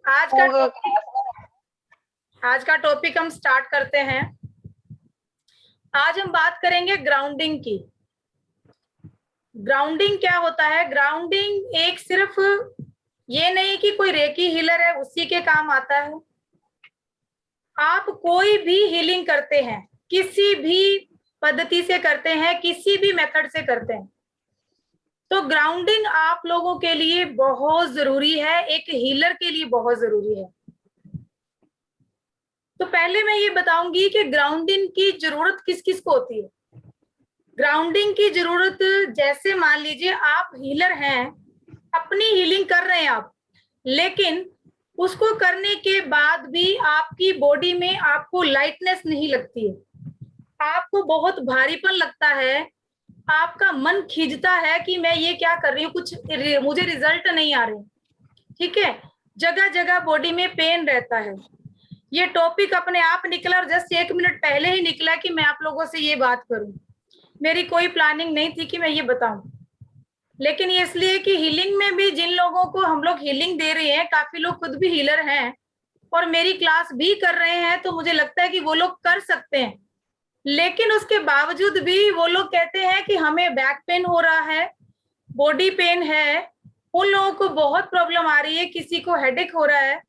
आज का टॉपिक हम स्टार्ट करते हैं। आज हम बात करेंगे ग्राउंडिंग की। ग्राउंडिंग क्या होता है? ग्राउंडिंग एक सिर्फ ये नहीं कि कोई रेकी हीलर है उसी के काम आता है। आप कोई भी हीलिंग करते हैं, किसी भी पद्धति से करते हैं, किसी भी मेथड से करते हैं, तो ग्राउंडिंग आप लोगों के लिए बहुत जरूरी है, एक हीलर के लिए बहुत जरूरी है। तो पहले मैं ये बताऊंगी कि ग्राउंडिंग की जरूरत किस किस को होती है। ग्राउंडिंग की जरूरत, जैसे मान लीजिए आप हीलर हैं, अपनी हीलिंग कर रहे हैं आप, लेकिन उसको करने के बाद भी आपकी बॉडी में आपको लाइटनेस नहीं लगती है, आपको बहुत भारीपन लगता है, आपका मन खींचता है कि मैं ये क्या कर रही हूँ, कुछ मुझे रिजल्ट नहीं आ रहे, ठीक है, जगह जगह बॉडी में पेन रहता है। ये टॉपिक अपने आप निकला और जस्ट 1 मिनट पहले ही निकला कि मैं आप लोगों से ये बात करूं। मेरी कोई प्लानिंग नहीं थी कि मैं ये बताऊं, लेकिन ये इसलिए कि हीलिंग में भी जिन लोगों को हम लोग हीलिंग दे रहे हैं, काफी लोग खुद भी हीलर हैं और मेरी क्लास भी कर रहे हैं, तो मुझे लगता है कि वो लोग कर सकते हैं, लेकिन उसके बावजूद भी वो लोग कहते हैं कि हमें बैक पेन हो रहा है, बॉडी पेन है, उन लोगों को बहुत प्रॉब्लम आ रही है, किसी को हेडेक हो रहा है।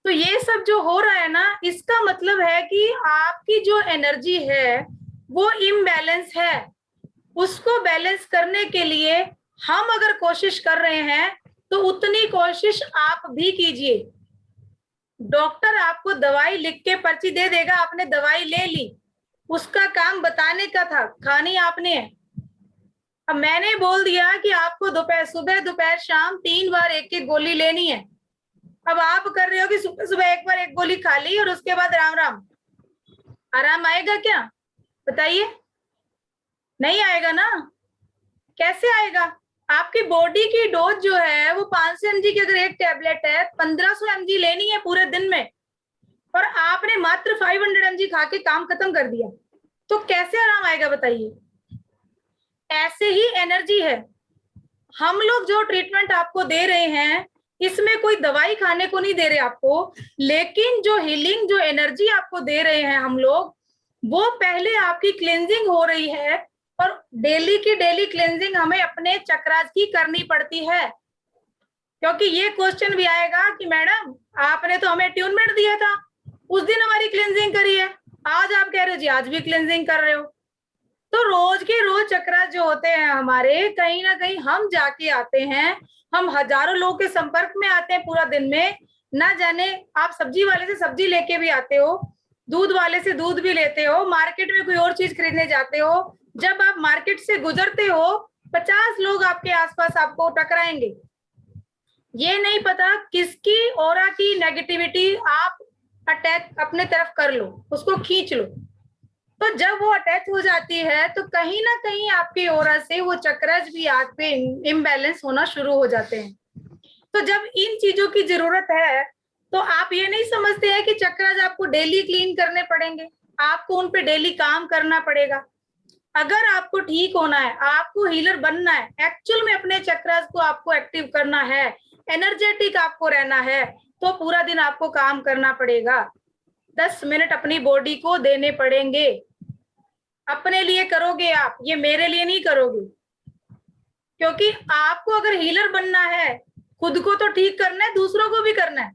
तो ये सब जो हो रहा है ना, इसका मतलब है कि आपकी जो एनर्जी है वो इम्बैलेंस है। उसको बैलेंस करने के लिए हम अगर कोशिश कर रहे हैं तो उतनी कोशिश आप भी कीजिए। डॉक्टर आपको दवाई लिख के पर्ची दे देगा, आपने दवाई ले ली, उसका काम बताने का था, खानी आपने है। अब मैंने बोल दिया कि आपको दोपहर सुबह दोपहर शाम 3 बार एक एक गोली लेनी है। अब आप कर रहे हो कि सुबह सुबह एक बार एक गोली खा ली और उसके बाद राम राम। आराम आएगा क्या? बताइए, नहीं आएगा ना। कैसे आएगा? आपकी बॉडी की डोज जो है वो 500 mg की अगर एक टैबलेट है, 1500 mg लेनी है पूरे दिन में, और आपने मात्र 500 mg खा के काम खत्म कर दिया, तो कैसे आराम आएगा बताइए? ऐसे ही एनर्जी है। हम लोग जो ट्रीटमेंट आपको दे रहे हैं, इसमें कोई दवाई खाने को नहीं दे रहे आपको, लेकिन जो हीलिंग, जो एनर्जी आपको दे रहे हैं हम लोग, वो पहले आपकी क्लींजिंग हो रही है, और डेली की डेली क्लींजिंग हमें अपने चक्रास की करनी पड़ती है। क्योंकि ये क्वेश्चन भी आएगा कि मैडम आपने तो हमें ट्यूनमेंट दिया था, उस दिन हमारी क्लींजिंग करी है, आज आप कह रहे हो जी आज भी क्लींजिंग कर रहे हो। तो रोज के रोज चक्र जो होते हैं हमारे, कहीं ना कहीं हम जाके आते हैं, हम हजारों लोगों के संपर्क में आते हैं पूरा दिन में। ना जाने आप सब्जी वाले से सब्जी लेके भी आते हो, दूध वाले से दूध भी लेते हो, मार्केट में कोई और चीज खरीदने जाते हो, जब आप मार्केट से गुजरते हो 50 लोग आपके आसपास आपको टकराएंगे। ये नहीं पता किसकी ऑरा की नेगेटिविटी आप अटैच अपने तरफ कर लो, उसको खींच लो। तो जब वो अटैच हो जाती है तो कहीं ना कहीं आपकी ओरा से वो चक्रज भी आप पे इम्बैलेंस होना शुरू हो जाते हैं। तो जब इन चीजों की जरूरत है, तो आप ये नहीं समझते हैं कि चक्रज आपको डेली क्लीन करने पड़ेंगे, आपको उन पे डेली काम करना पड़ेगा। अगर आपको ठीक होना है, आपको हीलर बनना है, एक्चुअल में अपने चक्रज को आपको एक्टिव करना है, एनर्जेटिक आपको रहना है, तो पूरा दिन आपको काम करना पड़ेगा। 10 मिनट अपनी बॉडी को देने पड़ेंगे। अपने लिए करोगे आप, ये मेरे लिए नहीं करोगे, क्योंकि आपको अगर हीलर बनना है, खुद को तो ठीक करना है, दूसरों को भी करना है।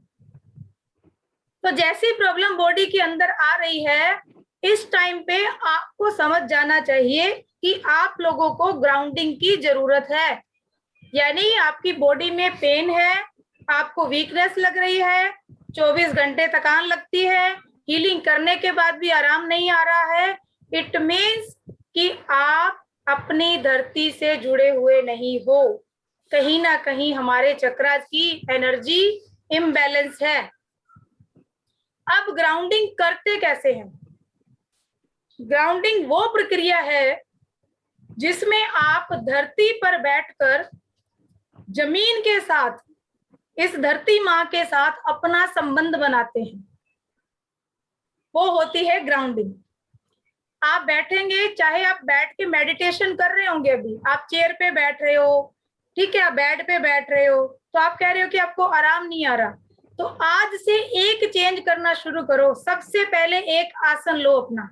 तो जैसी प्रॉब्लम बॉडी के अंदर आ रही है, इस टाइम पे आपको समझ जाना चाहिए कि आप लोगों को ग्राउंडिंग की जरूरत है। यानी आपकी बॉडी में पेन है, आपको वीकनेस लग रही है, 24 घंटे थकान लगती है, हीलिंग करने के बाद भी आराम नहीं आ रहा है, इट मीन्स कि आप अपनी धरती से जुड़े हुए नहीं हो। कहीं ना कहीं हमारे चक्रास की एनर्जी इम्बैलेंस है। अब ग्राउंडिंग करते कैसे हैं? ग्राउंडिंग वो प्रक्रिया है जिसमें आप धरती पर बैठकर जमीन के साथ, इस धरती माँ के साथ अपना संबंध बनाते हैं, वो होती है ग्राउंडिंग। आप बैठेंगे, चाहे आप बैठ के मेडिटेशन कर रहे होंगे, अभी आप चेयर पे बैठ रहे हो, ठीक है, आप बेड पे बैठ रहे हो, तो आप कह रहे हो कि आपको आराम नहीं आ रहा, तो आज से एक चेंज करना शुरू करो। सबसे पहले एक आसन लो अपना,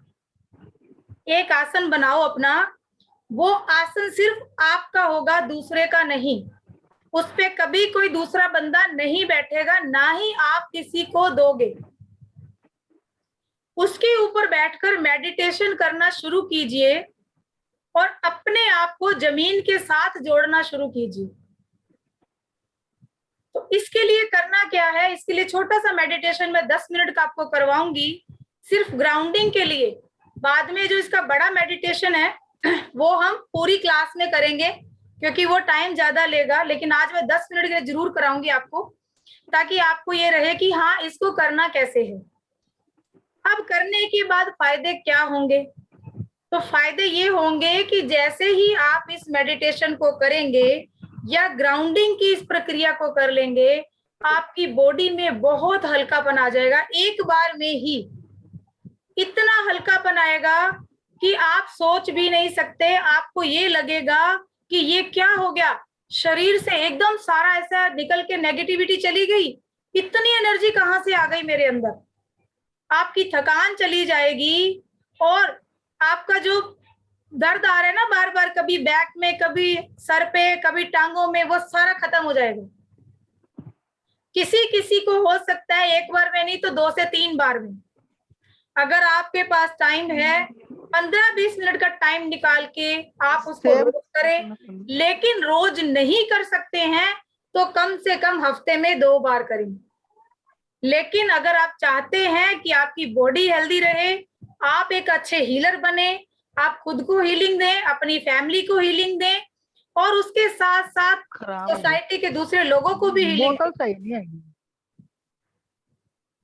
एक आसन बनाओ अपना। वो आसन सिर्फ आपका होगा, दूसरे का नहीं। उस पे कभी कोई दूसरा बंदा नहीं बैठेगा, ना ही आप किसी को दोगे। उसके ऊपर बैठकर मेडिटेशन करना शुरू कीजिए और अपने आप को जमीन के साथ जोड़ना शुरू कीजिए। तो इसके लिए करना क्या है, इसके लिए छोटा सा मेडिटेशन मैं 10 मिनट का आपको करवाऊंगी, सिर्फ ग्राउंडिंग के लिए। बाद में जो इसका बड़ा मेडिटेशन है वो हम पूरी क्लास में करेंगे, क्योंकि वो टाइम ज्यादा लेगा। लेकिन आज मैं 10 मिनट के लिए जरूर कराऊंगी आपको, ताकि आपको ये रहे कि हाँ, इसको करना कैसे है। अब करने के बाद फायदे क्या होंगे? तो फायदे ये होंगे कि जैसे ही आप इस मेडिटेशन को करेंगे या ग्राउंडिंग की इस प्रक्रिया को कर लेंगे, आपकी बॉडी में बहुत हल्कापन आ जाएगा। एक बार में ही इतना हल्कापन आएगा कि आप सोच भी नहीं सकते। आपको ये लगेगा कि ये क्या हो गया, शरीर से एकदम सारा ऐसा निकल के नेगेटिविटी चली गई, इतनी एनर्जी कहाँ से आ गई मेरे अंदर। आपकी थकान चली जाएगी और आपका जो दर्द आ रहा है ना बार बार, कभी बैक में, कभी सर पे, कभी टांगों में, वो सारा खत्म हो जाएगा। किसी किसी को हो सकता है एक बार में नहीं तो 2 से 3 बार में। अगर आपके पास टाइम है, 15-20 मिनट का टाइम निकाल के आप उसको रोज करें। लेकिन रोज नहीं कर सकते हैं तो कम से कम हफ्ते में 2 बार करें। लेकिन अगर आप चाहते हैं कि आपकी बॉडी हेल्दी रहे, आप एक अच्छे हीलर बने, आप खुद को हीलिंग दें, अपनी फैमिली को हीलिंग दें, और उसके साथ साथ सोसाइटी के दूसरे लोगों को भी हीलिंग दें।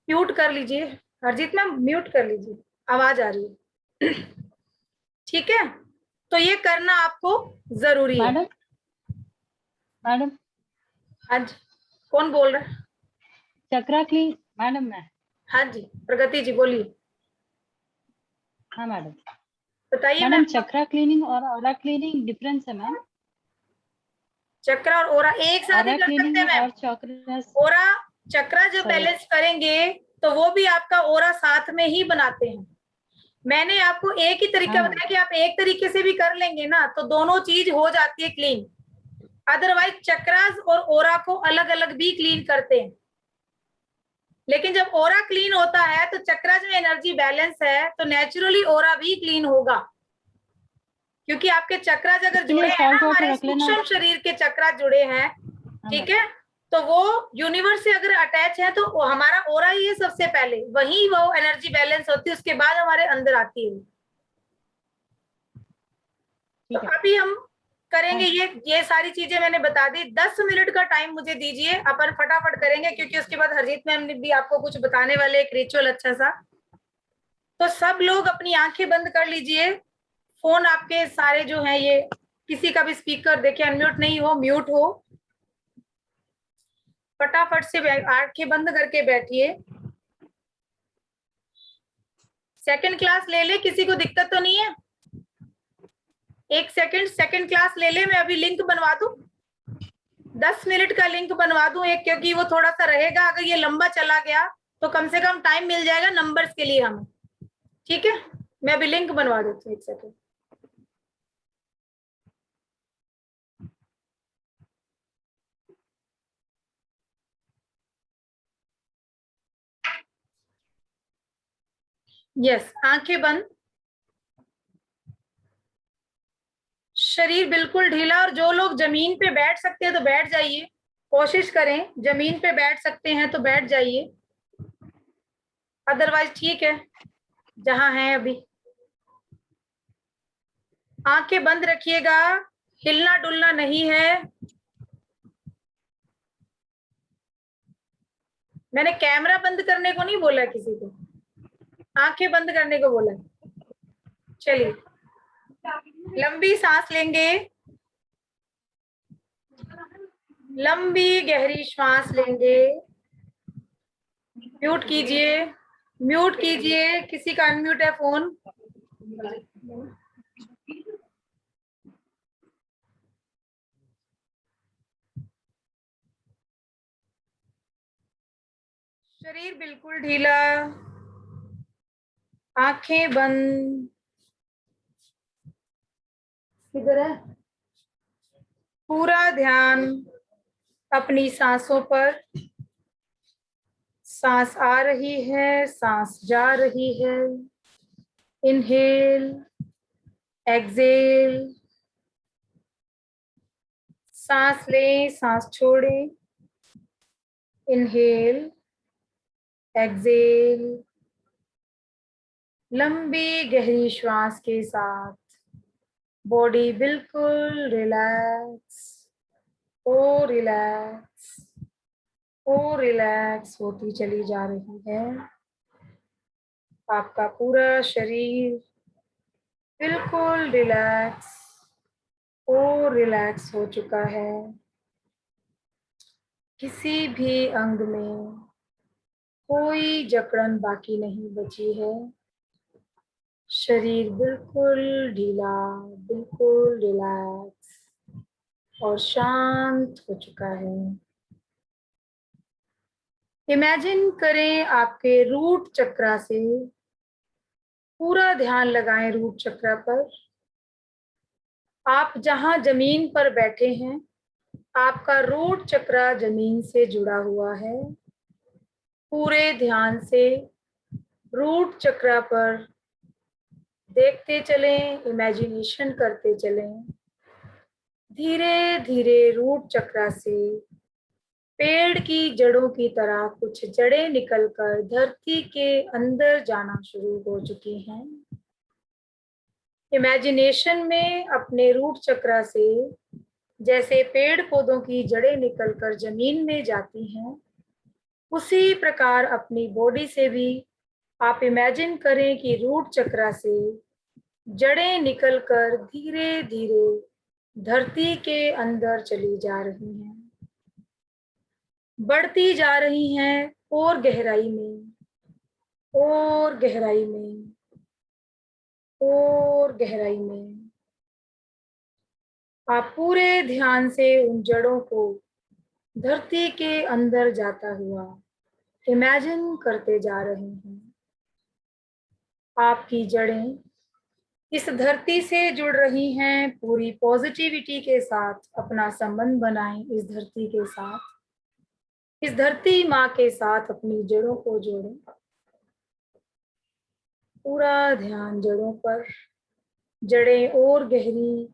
म्यूट कर लीजिए हरजीत मैम, म्यूट कर लीजिए, आवाज आ रही है। ठीक है, तो ये करना आपको जरूरी है। मैडम हाँ जी, कौन बोल रहा है? चक्रा क्लीन मैडम मैं। हाँ जी, प्रगति जी बोलिए। हाँ मैडम बताइए मैडम, चक्रा क्लीनिंग और ऑरा क्लीनिंग डिफरेंस है मैम। चक्रा और ओरा एक साथ ही ऑरा कर सकते हैं क्लीनिंग मैम। और चक्रा, ओरा चक्रा जब सॉरी, बैलेंस करेंगे तो वो भी आपका ओरा साथ में ही बनाते हैं। मैंने आपको एक ही तरीका हाँ बताया कि आप एक तरीके से भी कर लेंगे ना तो दोनों चीज हो जाती है क्लीन। अदरवाइज चक्रास और ओरा को अलग अलग भी क्लीन करते हैं। लेकिन जब ओरा क्लीन होता है तो चक्रास में एनर्जी बैलेंस है तो नेचुरली ओरा भी क्लीन होगा, क्योंकि आपके चक्रास अगर इसके जुड़े लिए हैं ना, सॉल्ट वाटर हमारे रख लेना। सूक्ष्म शरीर के चक्रास जुड़े हैं, हाँ ठीक मैडम, है, तो वो यूनिवर्स से अगर अटैच है तो हमारा ओरा ही है सबसे पहले, वही वो एनर्जी बैलेंस होती है, उसके बाद हमारे अंदर आती है। तो ठीक है। अभी हम करेंगे ये सारी चीजें मैंने बता दी। 10 मिनट का टाइम मुझे दीजिए, अपन फटाफट करेंगे, क्योंकि उसके बाद हरजीत मैम ने भी आपको कुछ बताने वाले एक रिचुअल अच्छा सा। तो सब लोग अपनी आंखें बंद कर लीजिए। फोन आपके सारे जो हैं, ये किसी का भी स्पीकर देखिए अनम्यूट नहीं हो, म्यूट हो। फटाफट से आंखें बंद करके बैठिए। सेकंड क्लास ले ले, किसी को दिक्कत तो नहीं है? एक सेकंड क्लास ले ले, मैं अभी लिंक बनवा दूं, 10 मिनट का लिंक बनवा दूं एक, क्योंकि वो थोड़ा सा रहेगा। अगर ये लंबा चला गया तो कम से कम टाइम मिल जाएगा नंबर्स के लिए हमें। ठीक है, मैं अभी लिंक बनवा देती हूँ, एक सेकंड। यस, आंखें बंद, शरीर बिल्कुल ढीला, और जो लोग जमीन पे बैठ सकते हैं तो बैठ जाइए, कोशिश करें जमीन पे बैठ सकते हैं तो बैठ जाइए, अदरवाइज ठीक है जहां है अभी। आंखें बंद रखिएगा, हिलना डुलना नहीं है। मैंने कैमरा बंद करने को नहीं बोला किसी को, आंखें बंद करने को बोला। चलिए, लंबी सांस लेंगे, लंबी गहरी श्वास लेंगे। म्यूट कीजिए, म्यूट कीजिए, किसी का अनम्यूट है फोन। शरीर बिल्कुल ढीला, आंखें बंद। किधर है? पूरा ध्यान अपनी सांसों पर। सांस आ रही है, सांस जा रही है। Inhale, exhale. सांस लें, सांस छोड़ें। Inhale, exhale. लंबी गहरी श्वास के साथ बॉडी बिल्कुल रिलैक्स, ओ रिलैक्स, ओ रिलैक्स होती चली जा रही है। आपका पूरा शरीर बिल्कुल रिलैक्स, ओ रिलैक्स हो चुका है। किसी भी अंग में कोई जकड़न बाकी नहीं बची है। शरीर बिल्कुल ढीला, बिल्कुल रिलैक्स और शांत हो चुका है। इमेजिन करें आपके रूट चक्रा से, पूरा ध्यान लगाएं रूट चक्र पर। आप जहां जमीन पर बैठे हैं, आपका रूट चक्र जमीन से जुड़ा हुआ है। पूरे ध्यान से रूट चक्र पर देखते चलें, इमेजिनेशन करते चलें। धीरे धीरे रूट चक्र से पेड़ की जड़ों की तरह कुछ जड़ें निकलकर धरती के अंदर जाना शुरू हो चुकी हैं। इमेजिनेशन में अपने रूट चक्र से जैसे पेड़ पौधों की जड़ें निकलकर जमीन में जाती हैं, उसी प्रकार अपनी बॉडी से भी आप इमेजिन करें कि रूट चक्र से जड़ें निकलकर धीरे धीरे धरती के अंदर चली जा रही हैं, बढ़ती जा रही हैं और गहराई में, और गहराई में, और गहराई में। आप पूरे ध्यान से उन जड़ों को धरती के अंदर जाता हुआ इमेजिन करते जा रहे हैं। आपकी जड़ें इस धरती से जुड़ रही हैं। पूरी पॉजिटिविटी के साथ अपना संबंध बनाएं इस धरती के साथ, इस धरती माँ के साथ अपनी जड़ों को जोड़ें। पूरा ध्यान जड़ों पर। जड़ें और गहरी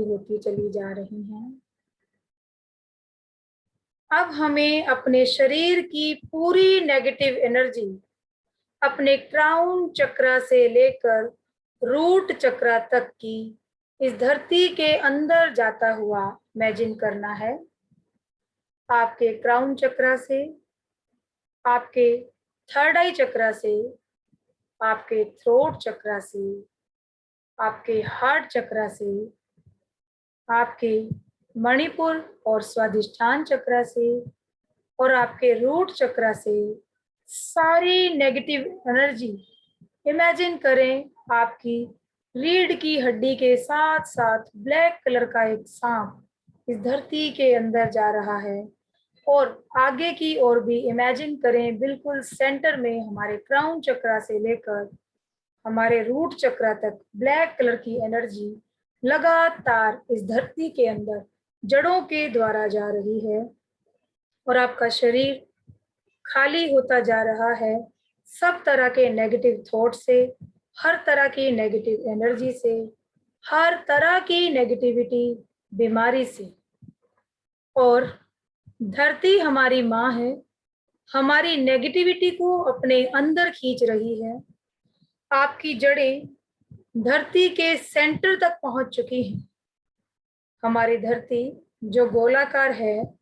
होती चली जा रही हैं। अब हमें अपने शरीर की पूरी नेगेटिव एनर्जी अपने क्राउन चक्र से लेकर रूट चक्र तक की इस धरती के अंदर जाता हुआ इमेजिन करना है। आपके क्राउन चक्र से, आपके थर्ड आई चक्र से, आपके थ्रोट चक्र से, आपके हार्ट चक्र से, आपके मणिपुर और स्वादिष्ठान चक्र से और आपके रूट चक्र से सारी नेगेटिव एनर्जी इमेजिन करें। आपकी रीढ़ की हड्डी के साथ साथ ब्लैक कलर का एक सांप इस धरती के अंदर जा रहा है और आगे की ओर भी इमेजिन करें। बिल्कुल सेंटर में हमारे क्राउन चक्र से लेकर हमारे रूट चक्र तक ब्लैक कलर की एनर्जी लगातार इस धरती के अंदर जड़ों के द्वारा जा रही है और आपका शरीर खाली होता जा रहा है सब तरह के नेगेटिव थॉट से, हर तरह की नेगेटिव एनर्जी से, हर तरह की नेगेटिविटी बीमारी से। और धरती हमारी माँ है, हमारी नेगेटिविटी को अपने अंदर खींच रही है। आपकी जड़ें धरती के सेंटर तक पहुंच चुकी हैं। हमारी धरती जो गोलाकार है,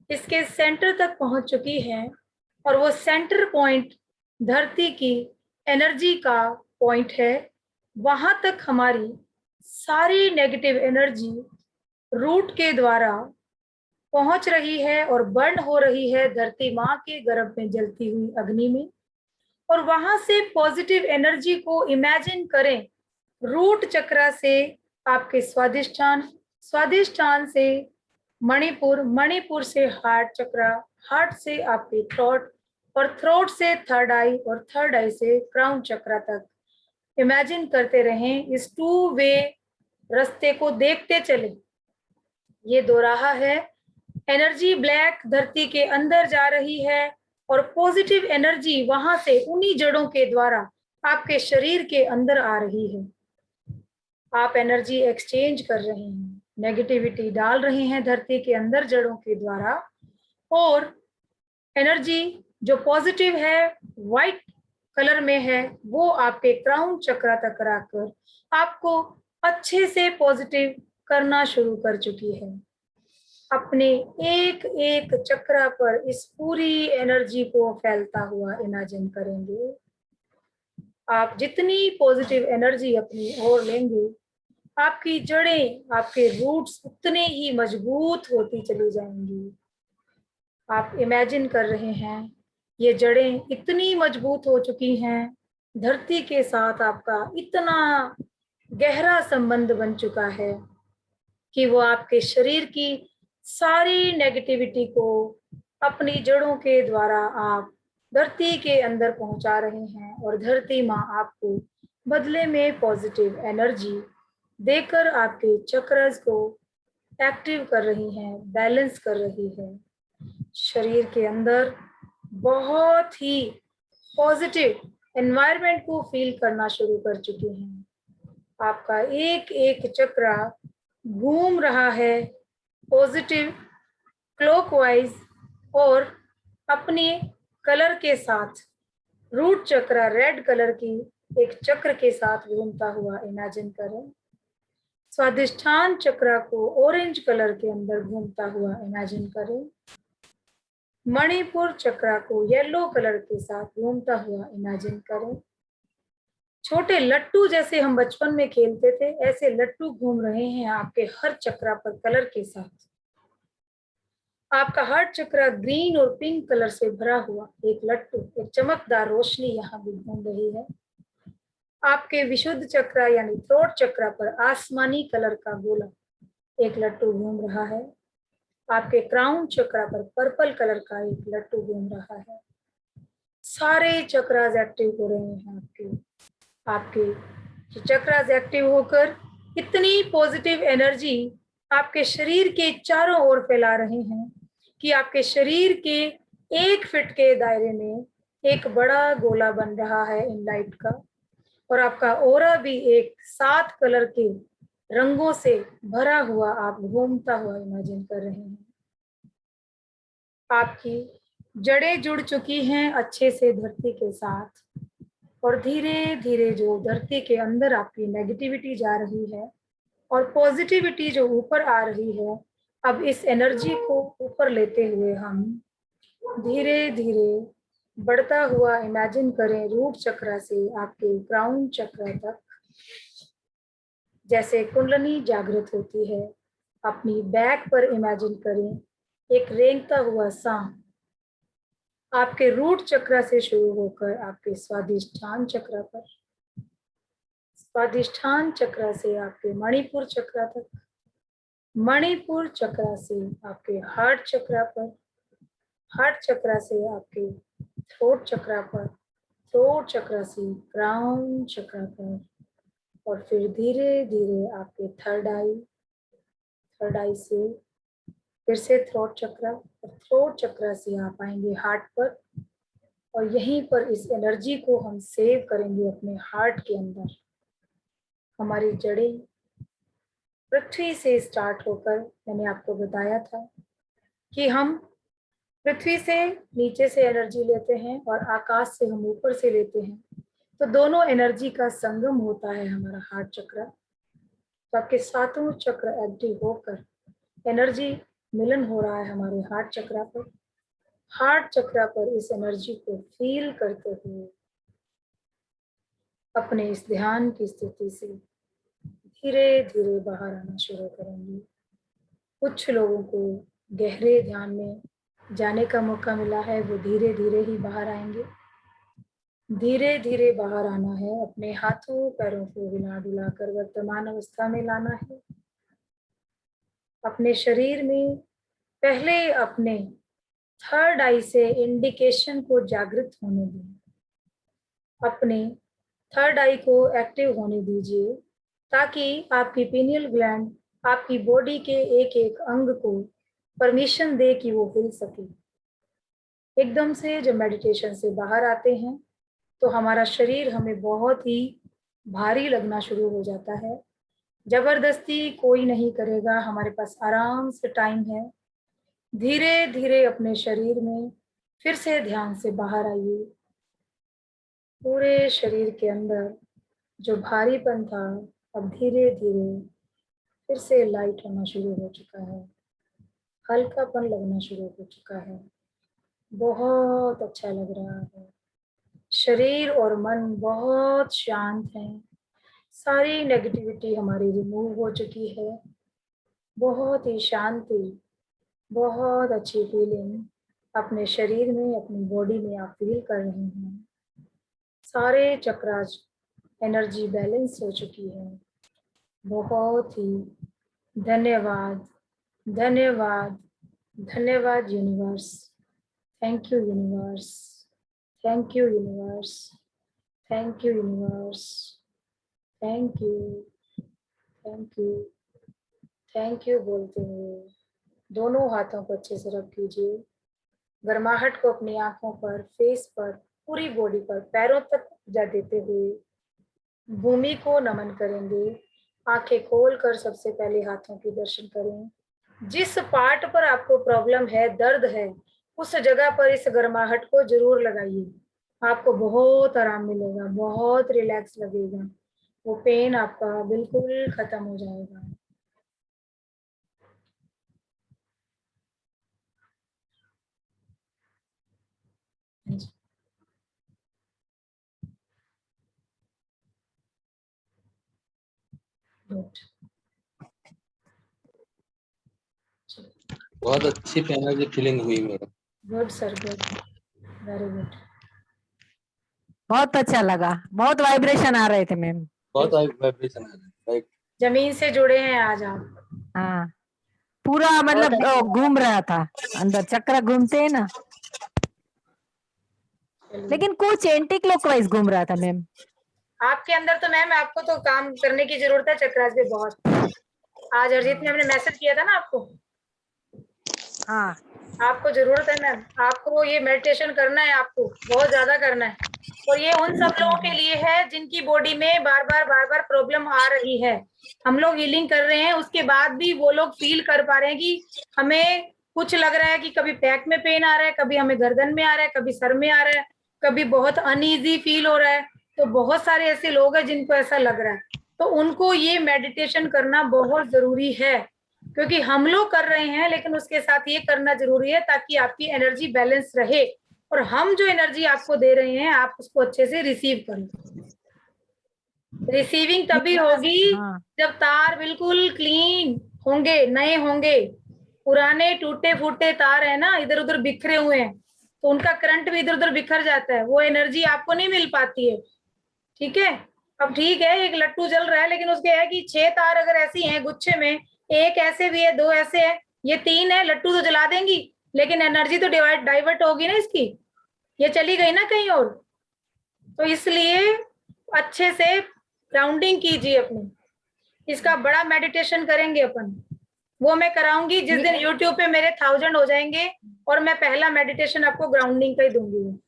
इसके सेंटर तक पहुंच चुकी है और वो सेंटर पॉइंट धरती की एनर्जी का पॉइंट है। वहां तक हमारी सारी नेगेटिव एनर्जी रूट के द्वारा पहुंच रही है और बर्न हो रही है धरती माँ के गर्भ में जलती हुई अग्नि में। और वहां से पॉजिटिव एनर्जी को इमेजिन करें रूट चक्र से आपके स्वादिष्ठान, स्वादिष्ठान से मणिपुर, मणिपुर से हार्ट चक्र, हार्ट से आपके थ्रोट, और थ्रोट से थर्ड आई, और थर्ड आई से क्राउन चक्रा तक इमेजिन करते रहें। इस 2 वे रास्ते को देखते चले। ये दोराहा है। एनर्जी ब्लैक धरती के अंदर जा रही है और पॉजिटिव एनर्जी वहां से उन्हीं जड़ों के द्वारा आपके शरीर के अंदर आ रही है। आप एनर्जी एक्सचेंज कर रहे हैं, नेगेटिविटी डाल रहे हैं धरती के अंदर जड़ों के द्वारा, और एनर्जी जो पॉजिटिव है, व्हाइट कलर में है, वो आपके क्राउन चक्रा तक आकर आपको अच्छे से पॉजिटिव करना शुरू कर चुकी है। अपने एक एक चक्रा पर इस पूरी एनर्जी को फैलता हुआ इमेजिन करेंगे। आप जितनी पॉजिटिव एनर्जी अपनी ओर लेंगे, आपकी जड़ें, आपके रूट्स उतने ही मजबूत होती चली जाएंगी। आप इमेजिन कर रहे हैं ये जड़ें इतनी मजबूत हो चुकी हैं, धरती के साथ आपका इतना गहरा संबंध बन चुका है कि वो आपके शरीर की सारी नेगेटिविटी को अपनी जड़ों के द्वारा आप धरती के अंदर पहुंचा रहे हैं, और धरती माँ आपको बदले में पॉजिटिव एनर्जी देकर आपके चक्रस को एक्टिव कर रही हैं, बैलेंस कर रही है। शरीर के अंदर बहुत ही पॉजिटिव एनवायरनमेंट को फील करना शुरू कर चुके हैं। आपका एक एक चक्रा घूम रहा है पॉजिटिव क्लॉकवाइज, और अपने कलर के साथ रूट चक्रा रेड कलर की एक चक्र के साथ घूमता हुआ इमेजिन करें। स्वादिष्ठान चक्रा को ऑरेंज कलर के अंदर घूमता हुआ इमेजिन करें। मणिपुर चक्रा को येलो कलर के साथ घूमता हुआ इमेजिन करें। छोटे लट्टू जैसे हम बचपन में खेलते थे, ऐसे लट्टू घूम रहे हैं आपके हर चक्रा पर कलर के साथ। आपका हर चक्रा ग्रीन और पिंक कलर से भरा हुआ एक लट्टू, एक चमकदार रोशनी यहाँ भी घूम रही है। आपके विशुद्ध चक्रा यानी थ्रोट चक्रा पर आसमानी कलर का गोला एक लट्टू घूम रहा है। आपके क्राउन चक्रा पर पर्पल कलर का एक लट्टू घूम रहा है। सारे चक्रास एक्टिव हो रहे हैं आपके चक्रास एक्टिव होकर इतनी पॉजिटिव एनर्जी आपके शरीर के चारों ओर फैला रहे हैं कि आपके शरीर के 1 फीट के दायरे में एक बड़ा गोला बन रहा है इन लाइट का, और आपका ओरा भी एक 7 कलर के रंगों से भरा हुआ आप घूमता हुआ इमेजिन कर रहे हैं। आपकी जड़ें जुड़ चुकी हैं अच्छे से धरती के साथ, और धीरे धीरे जो धरती के अंदर आपकी नेगेटिविटी जा रही है और पॉजिटिविटी जो ऊपर आ रही है, अब इस एनर्जी को ऊपर लेते हुए हम धीरे धीरे बढ़ता हुआ इमेजिन करें रूट चक्रा से आपके क्राउन चक्रा तक। जैसे कुंडलनी जागृत होती है, अपनी बैक पर इमेजिन करें एक रेंगता हुआ सांप आपके रूट चक्रा से शुरू होकर आपके स्वादिष्ठान चक्रा पर, स्वादिष्ठान चक्रा से आपके मणिपुर चक्रा तक, मणिपुर चक्रा से आपके हार्ट चक्रा पर, हार्ट चक्रा से आपके थ्रोट चक्रा पर, थ्रोट चक्रा से क्राउन चक्रा पर, और फिर धीरे धीरे आपके थर्ड आई से फिर से थ्रोट चक्रा, और थ्रोट चक्रा से आप आएंगे हार्ट पर, और यहीं पर इस एनर्जी को हम सेव करेंगे अपने हार्ट के अंदर। हमारी जड़ें पृथ्वी से स्टार्ट होकर, मैंने आपको बताया था कि हम पृथ्वी से नीचे से एनर्जी लेते हैं और आकाश से हम ऊपर से लेते हैं, तो दोनों एनर्जी का संगम होता है हमारा हार्ट चक्रा। तो आपके 7 चक्र एक्टिव होकर एनर्जी मिलन हो रहा है हमारे हार्ट चक्रा पर। हार्ट चक्रा पर इस एनर्जी को फील करते हुए अपने इस ध्यान की स्थिति से धीरे धीरे बाहर आना शुरू करेंगे। कुछ लोगों को गहरे ध्यान में जाने का मौका मिला है, वो धीरे धीरे ही बाहर आएंगे। धीरे धीरे बाहर आना है, अपने हाथों पैरों को हिला डुला कर वर्तमान अवस्था में लाना है। अपने शरीर में पहले अपने थर्ड आई से इंडिकेशन को जागृत होने दें, अपने थर्ड आई को एक्टिव होने दीजिए, ताकि आपकी पीनियल ग्लैंड आपकी बॉडी के एक एक अंग को परमिशन दे कि वो हिल सके। एकदम से जब मेडिटेशन से बाहर आते हैं तो हमारा शरीर हमें बहुत ही भारी लगना शुरू हो जाता है। जबरदस्ती कोई नहीं करेगा, हमारे पास आराम से टाइम है। धीरे धीरे अपने शरीर में फिर से ध्यान से बाहर आइए। पूरे शरीर के अंदर जो भारीपन था अब धीरे धीरे फिर से लाइट होना शुरू हो चुका है, हल्कापन लगना शुरू हो चुका है। बहुत अच्छा लग रहा है। शरीर और मन बहुत शांत है, सारी नेगेटिविटी हमारी रिमूव हो चुकी है। बहुत ही शांति, बहुत अच्छी फीलिंग अपने शरीर में, अपनी बॉडी में आप फील कर रहे हैं। सारे चक्रास एनर्जी बैलेंस हो चुकी है। बहुत ही धन्यवाद, धन्यवाद, धन्यवाद universe. Thank you universe, thank you universe, thank you universe, thank you, thank you, thank you बोलते हुए दोनों हाथों को अच्छे से रख लीजिए। गर्माहट को अपनी आंखों पर, फेस पर, पूरी बॉडी पर, पैरों तक जा देते हुए भूमि को नमन करेंगे। आंखें खोलकर सबसे पहले हाथों के दर्शन करें। जिस पार्ट पर आपको प्रॉब्लम है, दर्द है, उस जगह पर इस गर्माहट को जरूर लगाइए। आपको बहुत आराम मिलेगा, बहुत रिलैक्स लगेगा, वो पेन आपका बिल्कुल खत्म हो जाएगा। गुड, बहुत अच्छी एनर्जी फीलिंग हुई मेरा। Good sir, good, very good. बहुत अच्छा लगा, बहुत वाइब्रेशन आ रहे थे मैम। बहुत वाइब्रेशन आ रहा है, राइट। जमीन से जुड़े हैं आज आप। हाँ, पूरा मतलब घूम रहा था अंदर, चक्र घूमते हैं ना, लेकिन कुछ एंटी क्लॉकवाइज घूम रहा था मैम। आपके अंदर तो मैम आपको तो काम करने की जरूरत है चक्रास पे बहुत। आज अरिजीत ने हमने मैसेज किया था ना आपको। हाँ, आपको जरूरत है मैम, आपको ये मेडिटेशन करना है, आपको बहुत ज्यादा करना है। और ये उन सब लोगों के लिए है जिनकी बॉडी में बार बार प्रॉब्लम आ रही है। हम लोग हीलिंग कर रहे हैं, उसके बाद भी वो लोग फील कर पा रहे हैं कि हमें कुछ लग रहा है कि कभी बैक में पेन आ रहा है, कभी हमें गर्दन में आ रहा है, कभी सर में आ रहा है, कभी बहुत अनईजी फील हो रहा है। तो बहुत सारे ऐसे लोग हैं जिनको ऐसा लग रहा है, तो उनको ये मेडिटेशन करना बहुत जरूरी है, क्योंकि हम लोग कर रहे हैं लेकिन उसके साथ ये करना जरूरी है ताकि आपकी एनर्जी बैलेंस रहे और हम जो एनर्जी आपको दे रहे हैं आप उसको अच्छे से रिसीव करें। रिसीविंग तभी होगी जब तार बिल्कुल क्लीन होंगे, नए होंगे। पुराने टूटे फूटे तार है ना, इधर उधर बिखरे हुए हैं, तो उनका करंट भी इधर उधर बिखर जाता है, वो एनर्जी आपको नहीं मिल पाती है। ठीक है, अब ठीक है एक लट्टू जल रहा है, लेकिन उसके है कि 6 तार अगर ऐसी हैं गुच्छे में, एक ऐसे भी है, 2 ऐसे है, ये 3 है, लट्टू तो जला देंगी लेकिन एनर्जी तो डाइवर्ट होगी ना इसकी, ये चली गई ना कहीं और। तो इसलिए अच्छे से ग्राउंडिंग कीजिए अपनी। इसका बड़ा मेडिटेशन करेंगे अपन, वो मैं कराऊंगी जिस दिन यूट्यूब पे मेरे 1000 हो जाएंगे, और मैं पहला मेडिटेशन आपको ग्राउंडिंग का ही दूंगी।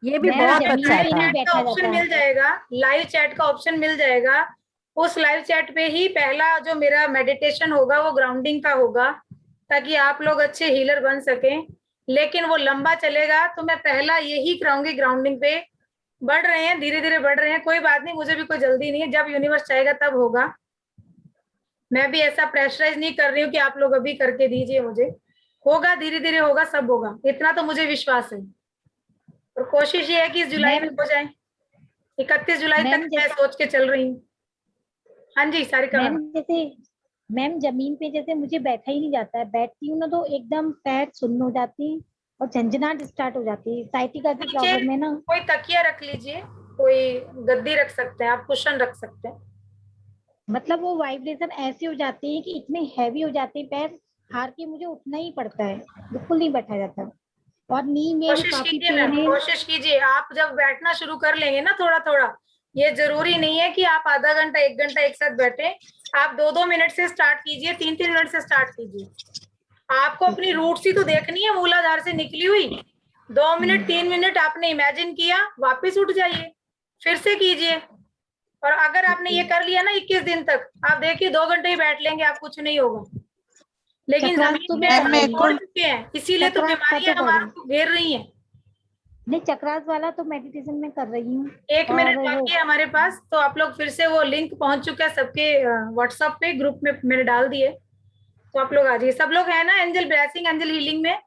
ये भी बहुत अच्छा था। ऑप्शन मिल जाएगा, लाइव चैट का ऑप्शन मिल जाएगा। उस लाइव चैट पे ही पहला जो मेरा मेडिटेशन होगा वो ग्राउंडिंग का होगा, ताकि आप लोग अच्छे हीलर बन सकें। लेकिन वो लंबा चलेगा तो मैं पहला यही कराऊंगी ग्राउंडिंग पे। बढ़ रहे हैं, धीरे धीरे बढ़ रहे हैं, कोई बात नहीं, मुझे भी कोई जल्दी नहीं है, जब यूनिवर्स चाहेगा तब होगा। मैं भी ऐसा प्रेशराइज नहीं कर रही हूँ कि आप लोग अभी करके दीजिए मुझे, होगा धीरे धीरे होगा, सब होगा, इतना तो मुझे विश्वास है। और कोशिश ये है कि इस जुलाई में हो जाए, 31 जुलाई तक मैं सोच के चल रही हूँ। हाँ जी सारिका मैम। जैसे मैम जमीन पे जैसे मुझे बैठा ही नहीं जाता है, बैठती हूँ ना तो एकदम पैर सुन्न हो जाती है और झंझनाहट स्टार्ट हो जाती है। साइटिका की प्रॉब्लम है ना। कोई तकिया रख लीजिए, कोई गद्दी रख सकते हैं आप, कुशन रख सकते हैं। मतलब वो वाइब्रेशन ऐसी हो जाती है कि इतने हैवी हो जाते हैं पैर, हार के मुझे उठना ही पड़ता है, बिल्कुल नहीं बैठा जाता। और नी में कोशिश काफी कीजिए पेन मैम, है। कोशिश कीजिए। आप जब बैठना शुरू कर लेंगे ना थोड़ा थोड़ा, ये जरूरी नहीं है कि आप आधा घंटा 1 घंटा एक साथ बैठे। आप 2-2 मिनट से स्टार्ट कीजिए, 3-3 मिनट से स्टार्ट कीजिए। आपको अपनी रूट सी तो देखनी है मूलाधार से निकली हुई। 2 मिनट 3 मिनट आपने इमेजिन किया, वापस उठ जाइए, फिर से कीजिए। और अगर आपने ये कर लिया ना 21 दिन तक, आप देखिए 2 घंटे ही बैठ लेंगे, आप कुछ नहीं होगा। लेकिन चक्रास जमीन तो पे मैं हम कर रही छोड़ हूँ। चुके हैं, इसीलिए तो चक्रास का बीमारियां तो कर रही हमारे को घेर रही हैं। नहीं, चक्रास वाला तो मेडिटेशन में कर रही हूँ। 1 मिनट और वो बाकी है हमारे पास, तो आप लोग फिर से, वो लिंक पहुंच चुका है सबके व्हाट्सएप पे, ग्रुप में मैंने डाल दिए, तो आप लोग आ जाइए। सब लोग है ना एंजल ब्लेसिंग, एंजल हीलिंग में?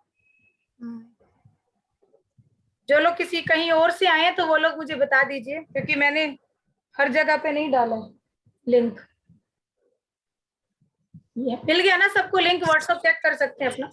जो लोग किसी कहीं और से आए हैं तो वो लोग मुझे बता दीजिए, क्योंकि मैंने हर जगह पे नहीं डाला लिंक। ये मिल गया ना सबको लिंक? व्हाट्सएप चेक कर सकते हैं अपना।